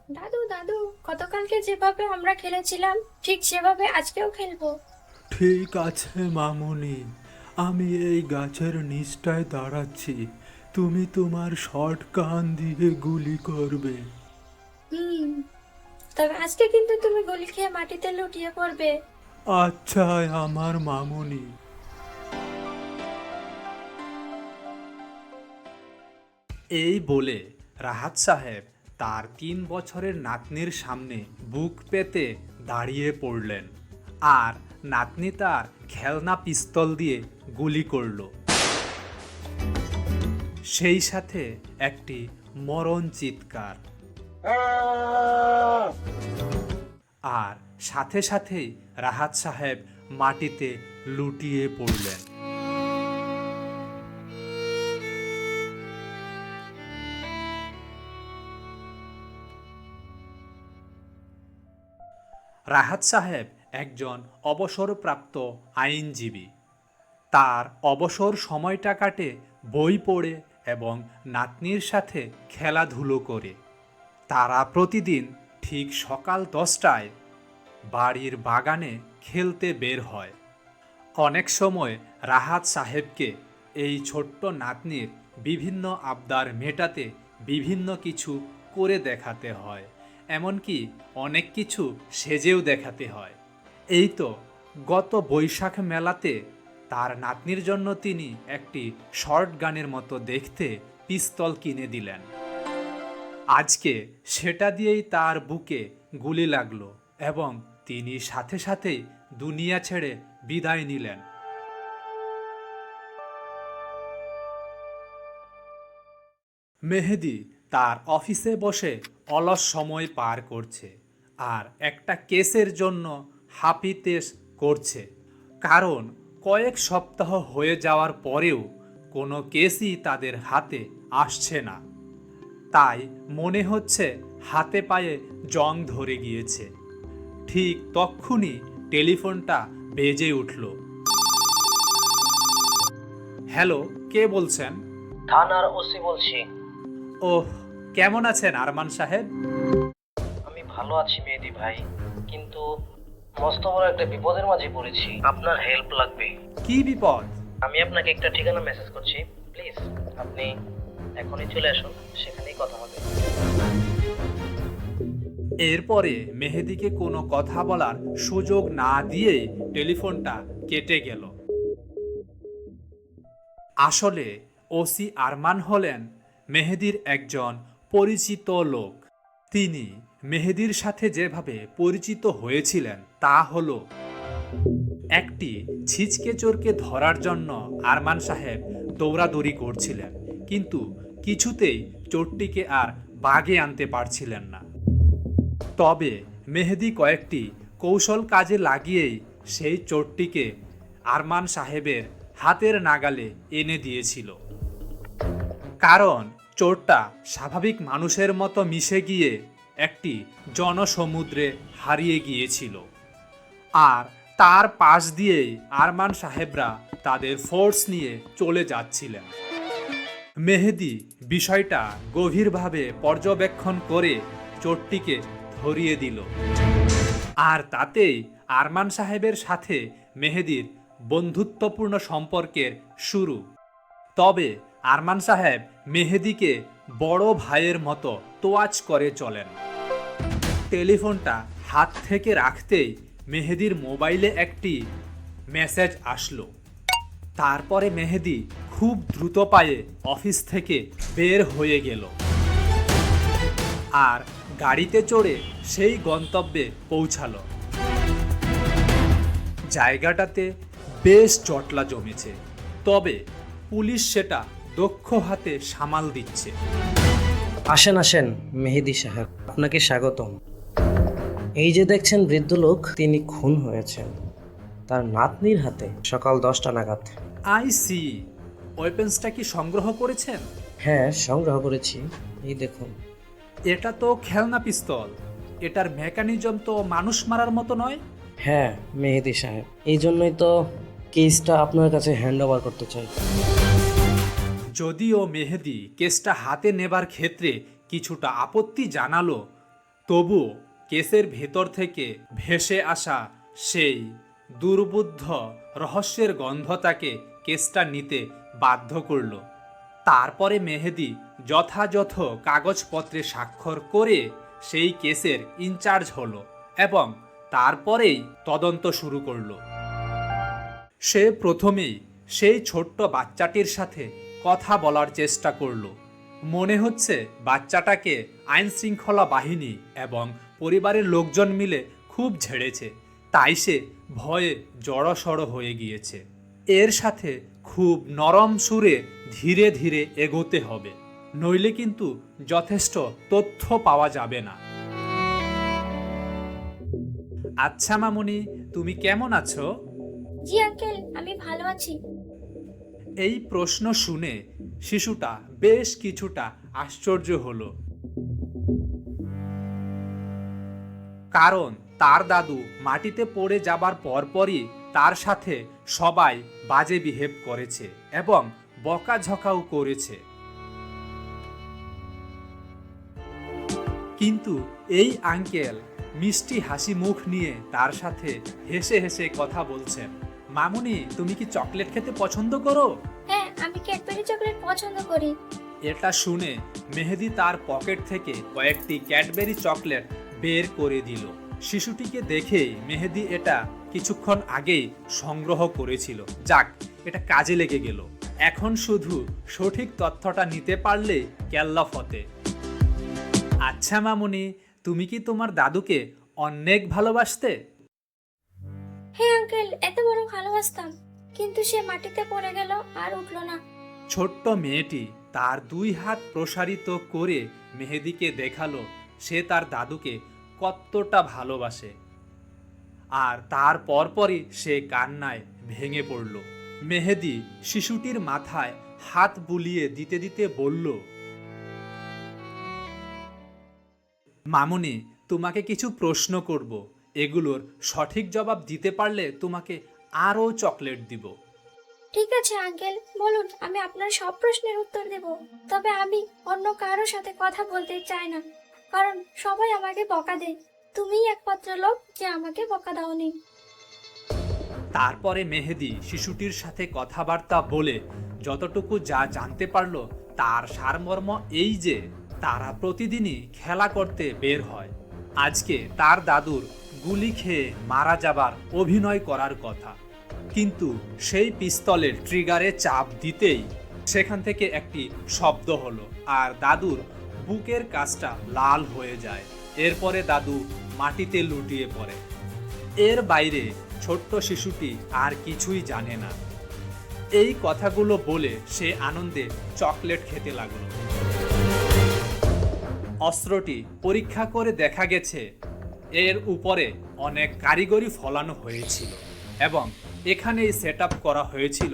দাদু দাদু, গতকালকে যেভাবে আমরা খেলেছিলাম ঠিক সেভাবে আজকেও খেলবো। ঠিক আছে মামুনি, আমি এই গাছের নিচটায় দাঁড়াচ্ছি। তুমি তোমার শর্ট গান দিয়ে গুলি করবে। হুম। তবে আজকে কিন্তু তুমি গুলি খেয়ে মাটিতে লুটিয়ে পড়বে। আচ্ছা আমার মামুনি। এই বলে রাহাত সাহেব তার 3 বছরের নাতনির সামনে বুক পেতে দাঁড়িয়ে পড়লেন, আর নাতনি তার খেলনা পিস্তল দিয়ে গুলি করল। সেই সাথে একটি মরণ চিৎকার, আর সাথে সাথেই রাহাত সাহেব মাটিতে লুটিয়ে পড়লেন। রাহাত সাহেব একজন অবসরপ্রাপ্ত আইনজীবী। তার অবসর সময়টা কাটে বই পড়ে এবং নাতনির সাথে খেলাধুলো করে। তারা প্রতিদিন ঠিক সকাল 10টায় বাড়ির বাগানে খেলতে বের হয়। অনেক সময় রাহাত সাহেবকে এই ছোট্ট নাতনির বিভিন্ন আবদার মেটাতে বিভিন্ন কিছু করে দেখাতে হয়, এমনকি অনেক কিছু সেজেও দেখাতে হয়। এই তো গত বৈশাখ মেলাতে তার নাতনির জন্য তিনি একটি শর্ট গানের মতো দেখতে পিস্তল কিনে দিলেন। আজকে সেটা দিয়েই তার বুকে গুলি লাগলো এবং তিনি সাথে সাথেই দুনিয়া ছেড়ে বিদায় নিলেন। মেহেদি তার অফিসে বসে অলস সময় পার করছে আর একটা কেসের জন্য হাপিতেশ করছে, কারণ কয়েক সপ্তাহ হয়ে যাওয়ার পরেও কোনো কেসই তাদের হাতে আসছে না। তাই মনে হচ্ছে হাতে পায়ে জং ধরে গিয়েছে। ঠিক তক্ষুনি টেলিফোনটা বেজে উঠল। হ্যালো, কে বলছেন? থানার ওসি বলছি। ওহ, কেমন আছেন আরমান সাহেব? আমি ভালো আছি মেহেদি ভাই, কিন্তু মস্ত বড় একটা বিপদের মাঝে পড়েছি, আপনার হেল্প লাগবে। কি বিপদ? আমি আপনাকে একটা ঠিকানা মেসেজ করছি, প্লিজ আপনি এখনই চলে আসুন, সেখানেই কথা হবে। এরপরে মেহেদিকে কোনো কথা বলার সুযোগ না দিয়েই টেলিফোনটা কেটে গেল। আসলে ওসি আরমান হলেন মেহেদির একজন পরিচিত লোক। তিনি মেহেদির সাথে যেভাবে পরিচিত হয়েছিলেন তা হলো, একটি ছিচকে চোরকে ধরার জন্য আরমান সাহেব দৌড়াদৌড়ি করছিলেন, কিন্তু কিছুতেই চোরটিকে আর বাগে আনতে পারছিলেন না। তবে মেহেদি কয়েকটি কৌশল কাজে লাগিয়েই সেই চোরটিকে আরমান সাহেবের হাতের নাগালে এনে দিয়েছিল। কারণ চোরটা স্বাভাবিক মানুষের মতো মিশে গিয়ে একটি জনসমুদ্রে হারিয়ে গিয়েছিল, আর তার পাশ দিয়েই আরমান সাহেবরা তাদের ফোর্স নিয়ে চলে যাচ্ছিলেন। মেহেদি বিষয়টা গভীরভাবে পর্যবেক্ষণ করে চোরটিকে ধরিয়ে দিল, আর তাতেই আরমান সাহেবের সাথে মেহেদির বন্ধুত্বপূর্ণ সম্পর্কের শুরু। তবে আরমান সাহেব মেহেদিকে বড় ভাইয়ের মতো তোয়াজ করে চলেন। টেলিফোনটা হাত থেকে রাখতেই মেহেদির মোবাইলে একটি মেসেজ আসলো। তারপরে মেহেদি খুব দ্রুত পায়ে অফিস থেকে বের হয়ে গেল, আর গাড়িতে চড়ে সেই গন্তব্যে পৌঁছালো। জায়গাটাতে বেশ জটলা জমেছে, তবে পুলিশ সেটা দক্ষ হাতে সামাল দিচ্ছে। আসেন আসেন মেহেদি সাহেব, আপনাকে স্বাগতম। এই যে দেখছেন বৃদ্ধ লোক, তিনি খুন হয়েছেন তার নাতনির হাতে সকাল 10টা নাগাদ। I C. ওয়েপেন্সটা কি সংগ্রহ করেছেন? হ্যাঁ, সংগ্রহ করেছি, এই দেখুন। এটা তো খেলনা পিস্তল, এটার মেকানিজম তো মানুষ মারার মতো নয়। হ্যাঁ মেহেদি সাহেব, এই জন্যই তো কেসটা আপনার কাছে হ্যান্ড ওভার করতে চাই। যদিও মেহেদি কেসটা হাতে নেবার ক্ষেত্রে কিছুটা আপত্তি জানালো, তবুও কেসের ভেতর থেকে ভেসে আসা সেই দুর্বোধ্য রহস্যের গন্ধ তাকে কেসটা নিতে বাধ্য করল। তারপরে মেহেদী যথাযথ কাগজপত্রে স্বাক্ষর করে সেই কেসের ইনচার্জ হলো এবং তারপরেই তদন্ত শুরু করলো। সে প্রথমেই সেই ছোট্ট বাচ্চাটির সাথে কথা বলার চেষ্টা করলো। মনে হচ্ছে বাচ্চাটাকে আইন শৃঙ্খলা বাহিনী এবং পরিবারের লোকজন মিলে খুব ঝেড়েছে, তাই সে ভয়ে জড়সড় হয়ে গিয়েছে। এর সাথে খুব নরম সুরে ধীরে ধীরে এগোতে হবে, নইলে কিন্তু যথেষ্ট তথ্য পাওয়া যাবে না। আচ্ছা মামুনি, তুমি কেমন আছো? জি আঙ্কেল, আমি ভালো আছি। এই প্রশ্ন শুনে শিশুটা বেশ কিছুটা আশ্চর্য হলো, কারণ তার দাদু মাটিতে পড়ে যাবার পরপরই তার সাথে সবাই বাজে বিহেভ করেছে এবং বকাঝকাও করেছে। কিন্তু এই আঙ্কেল মিষ্টি হাসি মুখ নিয়ে তার সাথে হেসে হেসে কথা বলছেন। মামুনি, তুমি কি চকলেট খেতে পছন্দ করো? হ্যাঁ, আমি ক্যাডবেরি চকলেট পছন্দ করি। এটা শুনে মেহেদী তার পকেট থেকে কয়েকটি ক্যাডবেরি চকলেট বের করে দিল। শিশুটিকে দেখেই মেহেদী এটা কিছুক্ষণ আগেই সংগ্রহ করেছিল। যাক, এটা কাজে লেগে গেল। এখন শুধু সঠিক তথ্যটা নিতে পারলে কেল্লা ফতে। আচ্ছা মামুনি, তুমি কি তোমার দাদুকে অনেক ভালোবাসতে? হ্যাঁ আঙ্কেল, এত বড় ভালোবাসতাম, কিন্তু সে মাটিতে পড়ে গেল আর উঠলো না। ছোট্ট মেয়েটি তার দুই হাত প্রসারিত করে মেহেদীকে দেখালো সে তার দাদুকে কতটা ভালোবাসে। আর তার পরপরই সে কান্নায় ভেঙে পড়ল। মেহেদী শিশুটির মাথায় হাত বুলিয়ে দিতে দিতে বলল, মামুনি, তোমাকে কিছু প্রশ্ন করব, এগুলোর সঠিক জবাব দিতে পারলে তোমাকে আরও চকলেট দিব। ঠিক আছে আঙ্কেল, বলুন, আমি আপনার সব প্রশ্নের উত্তর দেব। তবে আমি অন্য কারোর সাথে কথা বলতে চাই না, কারণ সবাই আমাকে বকা দেয়। তুমিই একমাত্র লোক যে আমাকে বকা দাওনি। তারপরে মেহেদী শিশুটির সাথে কথাবার্তা বলে যতটুকু যা জানতে পারল তার সারমর্ম এই যে তারা প্রতিদিনই খেলা করতে বের হয়। আজকে তার দাদুর গুলি খেয়ে মারা যাবার অভিনয় করার কথা, কিন্তু সেই পিস্তলের ট্রিগারে চাপ দিতেই সেখান থেকে একটি শব্দ হলো আর দাদুর বুকের কাছটা লাল হয়ে যায়। এরপরে দাদু মাটিতে লুটিয়ে পড়ে। এর বাইরে ছোট্ট শিশুটি আর কিছুই জানে না। এই কথাগুলো বলে সে আনন্দে চকলেট খেতে লাগলো। অস্ত্রটি পরীক্ষা করে দেখা গেছে এর উপরে অনেক কারিগরি ফলানো হয়েছিল এবং এখানেই সেট আপ করা হয়েছিল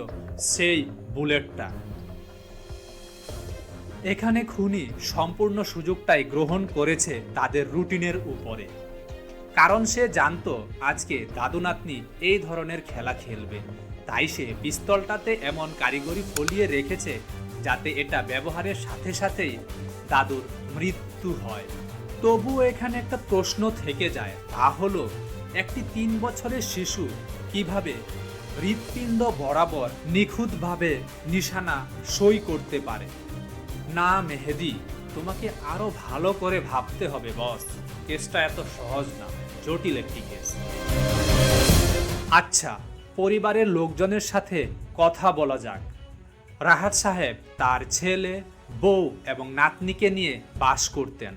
সেই বুলেটটা। এখানে খুনি সম্পূর্ণ সুযোগটাই গ্রহণ করেছে তাদের রুটিনের উপরে, কারণ সে জানতো আজকে দাদু নাতনি এই ধরনের খেলা খেলবে, তাই সে পিস্তলটাতে এমন কারিগরি ফলিয়ে রেখেছে যাতে এটা ব্যবহারের সাথে সাথেই দাদুর মৃত্যু হয়। তবুও এখানে একটা প্রশ্ন থেকে যায়, তা হলো একটি 3 বছরের শিশু কিভাবে হৃৎপিণ্ড বরাবর নিখুঁতভাবে নিশানা সই করতে পারে? না মেহেদী, তোমাকে আরো ভালো করে ভাবতে হবে বস। কেসটা এত সহজ না, জটিল একটি কেস। আচ্ছা, পরিবারের লোকজনের সাথে কথা বলা যাক। রাহাত সাহেব তার ছেলে, বউ এবং নাতনিকে নিয়ে বাস করতেন।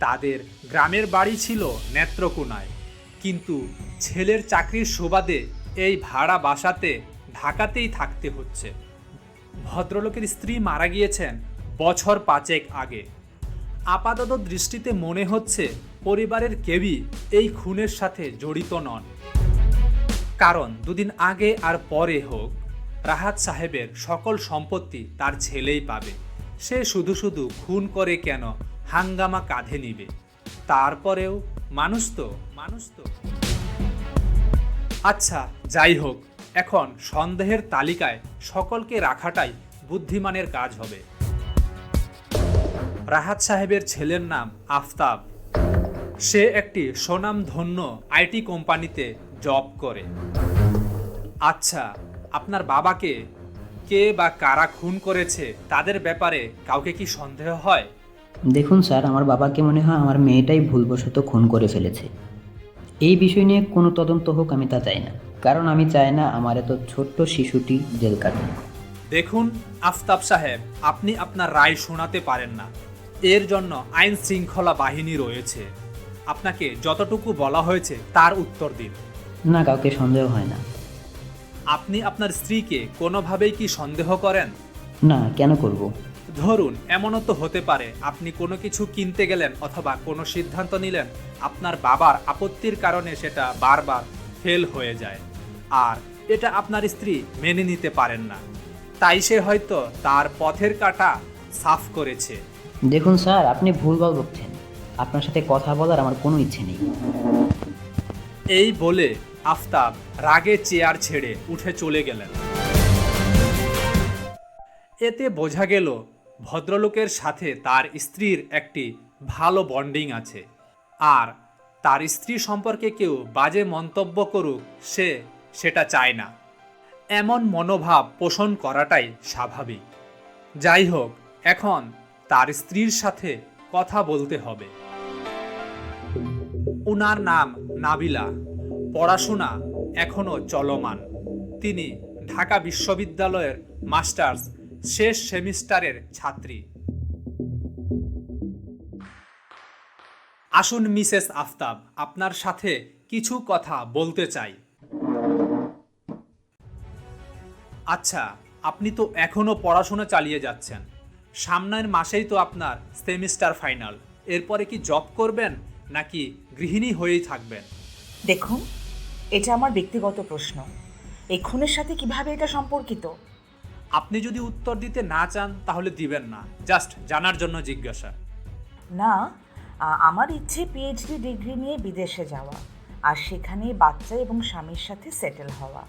তাদের গ্রামের বাড়ি ছিল নেত্রকোনায়, কিন্তু ছেলের চাকরির সুবাদে এই ভাড়া বাসাতে ঢাকাতেই থাকতে হচ্ছে। ভদ্রলোকের স্ত্রী মারা গিয়েছেন বছর 5 আগে। আপাতত দৃষ্টিতে মনে হচ্ছে পরিবারের কেউই এই খুনের সাথে জড়িত নন, কারণ 2 দিন আগে আর পরে হোক রাহাত সাহেবের সকল সম্পত্তি তার ছেলেই পাবে। সে শুধু শুধু খুন করে কেন হাঙ্গামা কাঁধে নিবে? তারপরেও মানুষ তো। আচ্ছা, যাই হোক, এখন সন্দেহের তালিকায় সকলকে রাখাটাই বুদ্ধিমানের কাজ হবে। রাহাত সাহেবের ছেলের নাম আফতাব। সে একটি স্বনামধন্য আইটি কোম্পানিতে জব করে। আচ্ছা, আপনার বাবাকে কে বা কারা খুন করেছে তাদের ব্যাপারে কাউকে কি সন্দেহ হয়? দেখুন স্যার, আমার বাবাকে মনে হয় আমার মেয়েটাই ভুলবশত খুন করে ফেলেছে। এই বিষয় নিয়ে কোনো তদন্ত হোক, আমি তা চাই না, কারণ আমি চাই না আমার এত ছোট্ট শিশুটি জেল কাটুক। দেখুন আফতাব সাহেব, আপনি আপনার রায় শোনাতে পারেন না। এর জন্য আইন শৃঙ্খলা বাহিনী রয়েছে। আপনাকে যতটুকু বলা হয়েছে তার উত্তর দিন। না, কাউকে সন্দেহ হয় না। আপনি আপনার স্ত্রীকে কোনোভাবেই কি সন্দেহ করেন? না, কেন করব? ধরুন, এমনও তো হতে পারে আপনি কোনো কিছু কিনতে গেলেন অথবা কোনো সিদ্ধান্ত নিলেন, আপনার বাবার আপত্তির কারণে সেটা বারবার ফেল হয়ে যায়, আর এটা আপনার স্ত্রী মেনে নিতে পারেন না, তাই সে হয়তো তার পথের কাঁটা সাফ করেছে। দেখুন স্যার, আপনি ভুলভাল বলছেন। আপনার সাথে কথা বলার আমার কোনো ইচ্ছে নেই। এই বলে আফতাব রাগে চেয়ার ছেড়ে উঠে চলে গেলেন। এতে বোঝা গেল ভদ্রলোকের সাথে তার স্ত্রীর একটি ভালো বন্ডিং আছে, আর তার স্ত্রী সম্পর্কে কেউ বাজে মন্তব্য করুক সে সেটা চায় না। এমন মনোভাব পোষণ করাটাই স্বাভাবিক। যাই হোক, এখন তার স্ত্রীর সাথে কথা বলতে হবে। উনার নাম নাবিলা, পড়াশোনা এখনো চলমান। তিনি ঢাকা বিশ্ববিদ্যালয়ের মাস্টার্স শেষ সেমিস্টারের ছাত্রী। আসুন মিসেস আফতাব, আপনার সাথে কিছু কথা বলতে চাই। আচ্ছা, আপনি তো এখনো পড়াশোনা চালিয়ে যাচ্ছেন। সামনের মাসেই তো আপনার সেমিস্টার ফাইনাল। এরপরে কি জব করবেন নাকি গৃহিণী হয়েই থাকবেন? দেখুন, এটা আমার ব্যক্তিগত প্রশ্ন। এই খুনের সাথে কিভাবে এটা সম্পর্কিত? আপনি যদি উত্তর দিতে না চান তাহলে দিবেন না, জাস্ট জানার জন্য জিজ্ঞাসা। না, আমার ইচ্ছে পিএইচডি ডিগ্রি নিয়ে বিদেশে যাওয়া আর সেখানে বাচ্চা এবং স্বামীর সাথে সেটেল হওয়া।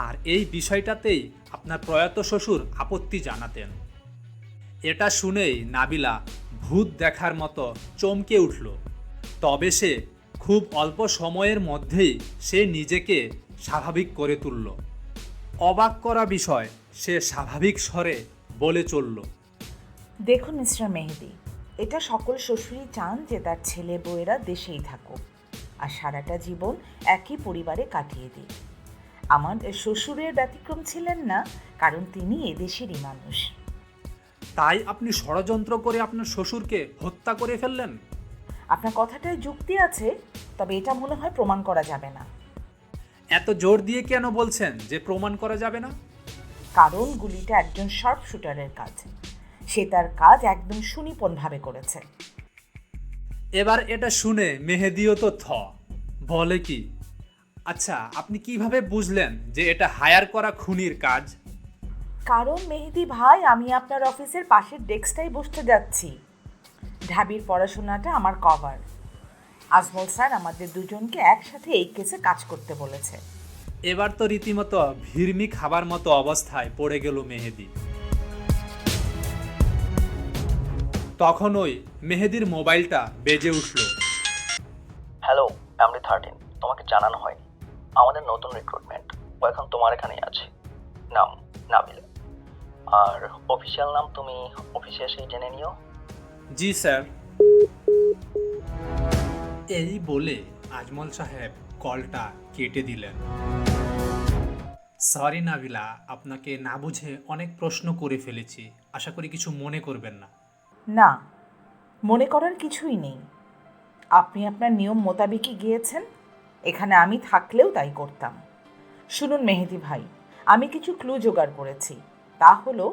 আর এই বিষয়টাতেই আপনার প্রয়াত শ্বশুর আপত্তি জানাতেন। এটা শুনেই নাবিলা ভূত দেখার মতো চমকে উঠল। তবে সে খুব অল্প সময়ের মধ্যেই সে নিজেকে স্বাভাবিক করে তুলল। অবাক করা বিষয়, সে স্বাভাবিক স্বরে বলে চলল, দেখুন মিস্টার মেহেদি, এটা সকল শ্বশুরই চান যে তার ছেলে বউয়েরা দেশেই থাকুক আর সারাটা জীবন একই পরিবারে কাটিয়ে দিক। আমার শ্বশুরের ব্যতিক্রম ছিলেন না, কারণ তিনি এদেশেরই মানুষ। তাই আপনি ষড়যন্ত্র করে আপনার শ্বশুরকে হত্যা করে ফেললেন? আপনার কথাটায় যুক্তি আছে, তবে এটা মনে হয় প্রমাণ করা যাবে না। এত জোর দিয়ে কেন বলছেন যে প্রমাণ করা যাবে না? কারণ গুলিটা একজন শার্প শুটারের কাজ। সে তার কাজ একদম সুনিপুণভাবে করেছে। এবার এটা শুনে মেহেদিও তো বলে কি? আচ্ছা, আপনি কিভাবে বুঝলেন যে এটা হায়ার করা খুনির কাজ? কারণ মেহেদি ভাই, আমি আপনার অফিসের পাশের ডেস্কটাই বসতে যাচ্ছি। ঢাবির পড়াশোনাটা আমার কভার। আজমল স্যার আমাদের দুজনকে একসাথে এই কেসে কাজ করতে বলেছে। এবার তো রীতিমতো ভিড়মি খাবার মতো অবস্থায় পড়ে গেল মেহেদি। তখনই মেহেদির মোবাইলটা বেজে উঠল। হ্যালো এমডি 13, তোমাকে জানানো হয়নি আমাদের নতুন রিক্রুটমেন্ট। ও এখন তোমার এখানেই আছে। নাম নাবিলা, আর অফিসিয়াল নাম তুমি অফিসে এসেই জেনে নিও। জি স্যার। এই বলে আজমল সাহেব কলটা কেটে দিলেন। সরি নাবিলা, আপনাকে না বুঝে অনেক প্রশ্ন করে ফেলেছি, আশা করি কিছু মনে করবেন না। না, মনে করার কিছুই নেই। আপনি আপনার নিয়ম মোতাবেকই গিয়েছেন। এখানে আমি থাকলেও তাই করতাম। শুনুন মেহেদি ভাই, আমি কিছু ক্লু জোগাড় করেছি। তা হলো,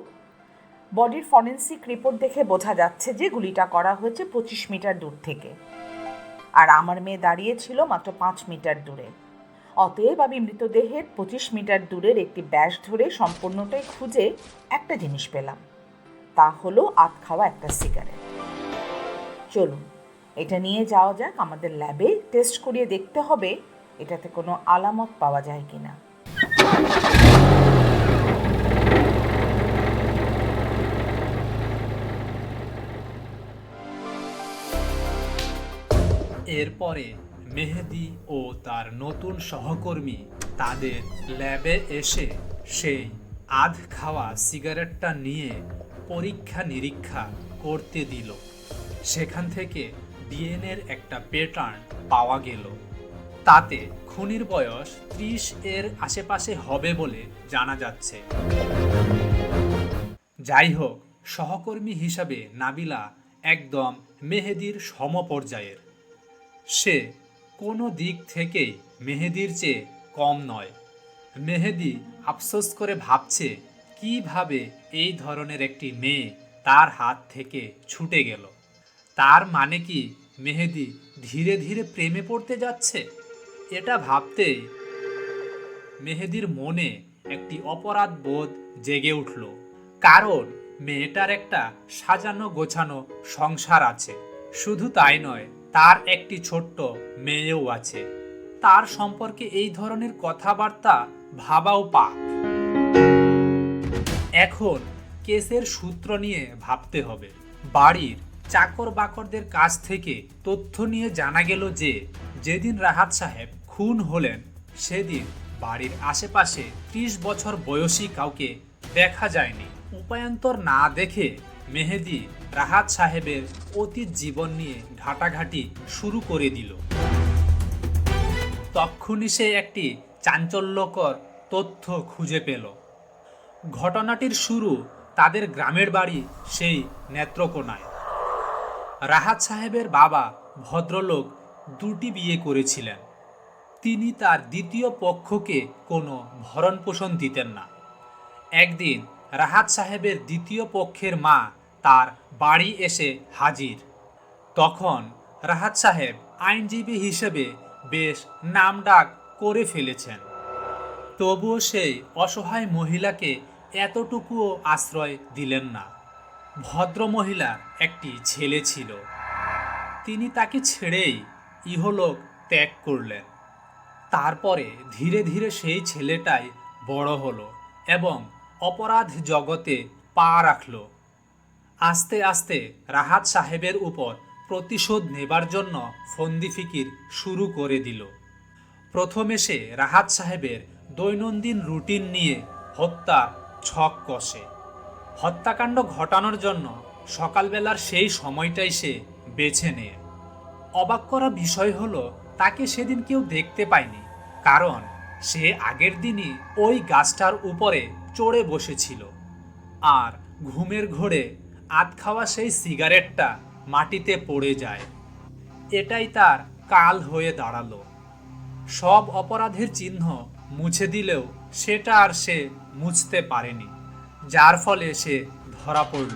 বডির ফরেন্সিক রিপোর্ট দেখে বোঝা যাচ্ছে যে গুলিটা করা হয়েছে 25 মিটার দূর থেকে, আর আমার মেয়ে দাঁড়িয়ে ছিল মাত্র 5 মিটার দূরে। অতএব আমি মৃতদেহের 25 মিটার দূরের একটি ব্যাস ধরে সম্পূর্ণটাই খুঁজে একটা জিনিস পেলাম। তা হলো আধ খাওয়া একটা সিগারেট। চলুন এটা নিয়ে যাওয়া যাক আমাদের ল্যাবে, টেস্ট করিয়ে দেখতে হবে এটাতে কোনো আলামত পাওয়া যায় কিনা। এরপরে মেহেদি ও তার নতুন সহকর্মী তাদের ল্যাবে এসে সেই আধ খাওয়া সিগারেটটা নিয়ে পরীক্ষা নিরীক্ষা করতে দিল। সেখান থেকে ডিএনএর একটা প্যাটার্ন পাওয়া গেল। তাতে খুনির বয়স 30 এর আশেপাশে হবে বলে জানা যাচ্ছে। যাই হোক, সহকর্মী হিসাবে নাবিলা একদম মেহেদির সমপর্যায়ের। সে কোনো দিক থেকেই মেহেদির চেয়ে কম নয়। মেহেদি আফসোস করে ভাবছে কিভাবে এই ধরনের একটি মেয়ে তার হাত থেকে ছুটে গেল। তার মানে কি মেহেদি ধীরে ধীরে প্রেমে পড়তে যাচ্ছে? এটা ভাবতেই মেহেদির মনে একটি অপরাধ বোধ জেগে উঠল। কারণ মেয়েটার একটা সাজানো গোছানো সংসার আছে। শুধু তাই নয়, তার একটি ছোট্ট মেয়েও আছে। তার সম্পর্কে এই ধরনের কথাবার্তা ভাবাও পাপ। এখন কেসের সূত্র নিয়ে ভাবতে হবে। বাড়ির চাকর বাকরদের কাছ থেকে তথ্য নিয়ে জানা গেল যে যেদিন রাহাত সাহেব খুন হলেন সেদিন বাড়ির আশেপাশে 30 বছর বয়সী কাউকে দেখা যায়নি। উপায়ান্তর না দেখে মেহেদি রাহাত সাহেবের অতীত জীবন নিয়ে ঘাটাঘাটি শুরু করে দিল। তক্ষুনি সে একটি চাঞ্চল্যকর তথ্য খুঁজে পেল। ঘটনাটির শুরু তাদের গ্রামের বাড়ি সেই নেত্রকোনায়। রাহাত সাহেবের বাবা ভদ্রলোক 2টি বিয়ে করেছিলেন। তিনি তার দ্বিতীয় পক্ষকে কোনো ভরণপোষণ দিতেন না। একদিন রাহাত সাহেবের দ্বিতীয় পক্ষের মা তার বাড়ি এসে হাজির। তখন রাহাত সাহেব আইনজীবী হিসেবে বেশ নামডাক করে ফেলেছেন। তবুও সেই অসহায় মহিলাকে এতটুকুও আশ্রয় দিলেন না। ভদ্রমহিলার একটি ছেলে ছিল। তিনি তাকে ছেড়েই ইহলোক ত্যাগ করলেন। তারপরে ধীরে ধীরে সেই ছেলেটাই বড় হলো এবং অপরাধ জগতে পা রাখল। আস্তে আস্তে রাহাত সাহেবের উপর প্রতিশোধ নেবার জন্য ফন্দি ফিকির শুরু করে দিল। প্রথমে সে রাহাত সাহেবের দৈনন্দিন রুটিন নিয়ে হত্যার ছক কষে। হত্যাকাণ্ড ঘটানোর জন্য সকালবেলার সেই সময়টাই সে বেছে নেয়। অবাক করা বিষয় হলো তাকে সেদিন কেউ দেখতে পায়নি, কারণ সে আগের দিনই ওই গাছটার উপরে চড়ে বসেছিল। আর ঘুমের ঘোরে আধ খাওয়া সেই সিগারেটটা মাটিতে পড়ে যায়। এটাই তার কাল হয়ে দাঁড়ালো। সব অপরাধের চিহ্ন মুছে দিলেও সেটা আর সে মুছতে পারেনি, যার ফলে সে ধরা পড়ল।